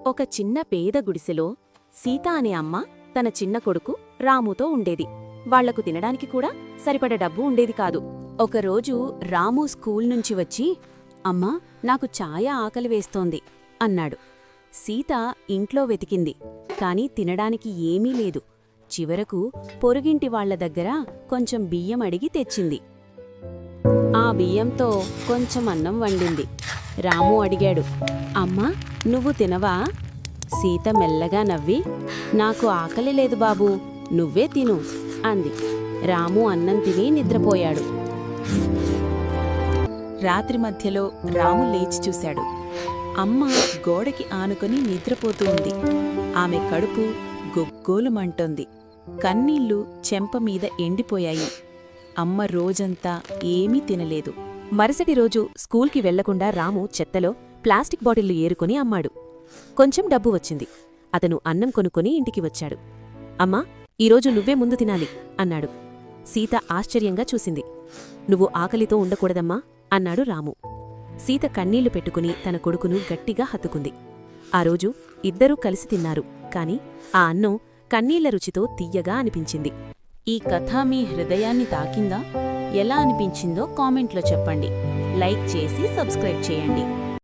ఒక చిన్న పేద గుడిసెలో సీత అనే అమ్మ తన చిన్న కొడుకు రాముతో ఉండేది. వాళ్లకు తినడానికి కూడా సరిపడ డబ్బు ఉండేది కాదు. ఒకరోజు రాము స్కూల్ నుంచి వచ్చి, అమ్మా, నాకు ఛాయ ఆకలి వేస్తోంది అన్నాడు. సీత ఇంట్లో వెతికింది, కాని తినడానికి ఏమీ లేదు. చివరకు పొరుగింటి వాళ్ల దగ్గర కొంచెం బియ్యం అడిగి తెచ్చింది. ఆ బియ్యంతో కొంచెం అన్నం వండింది. రాము అడిగాడు, అమ్మా, నువ్వు తినవా? సీత మెల్లగా నవ్వి, నాకు ఆకలి లేదు బాబూ, నువ్వే తిను అంది. రాము అన్నం తిని నిద్రపోయాడు. రాత్రి మధ్యలో రాము లేచి చూశాడు. అమ్మ గోడకి ఆనుకొని నిద్రపోతూ ఉంది. ఆమె కడుపు గొగ్గోలుమంటోంది. కన్నీళ్లు చెంపమీద ఎండిపోయాయి. అమ్మ రోజంతా ఏమీ తినలేదు. మరుసటి రోజు స్కూల్కి వెళ్లకుండా రాము చెత్తలో ప్లాస్టిక్ బాటిళ్లు ఏరుకొని అమ్మాడు. కొంచెం డబ్బు వచ్చింది. అతను అన్నం కొనుక్కొని ఇంటికి వచ్చాడు. అమ్మా, ఈరోజు నువ్వే ముందు తినాలి అన్నాడు. సీత ఆశ్చర్యంగా చూసింది. నువ్వు ఆకలితో ఉండకూడదమ్మా అన్నాడు రాము. సీత కన్నీళ్లు పెట్టుకుని తన కొడుకును గట్టిగా హత్తుకుంది. ఆ రోజు ఇద్దరూ కలిసి తిన్నారు. కాని ఆ అన్నం కన్నీళ్ల రుచితో తియ్యగా అనిపించింది. ఈ కథ మీ హృదయాన్ని తాకిందా? ఎలా అనిపించిందో కామెంట్లో చెప్పండి. లైక్ చేసి సబ్స్క్రైబ్ చేయండి.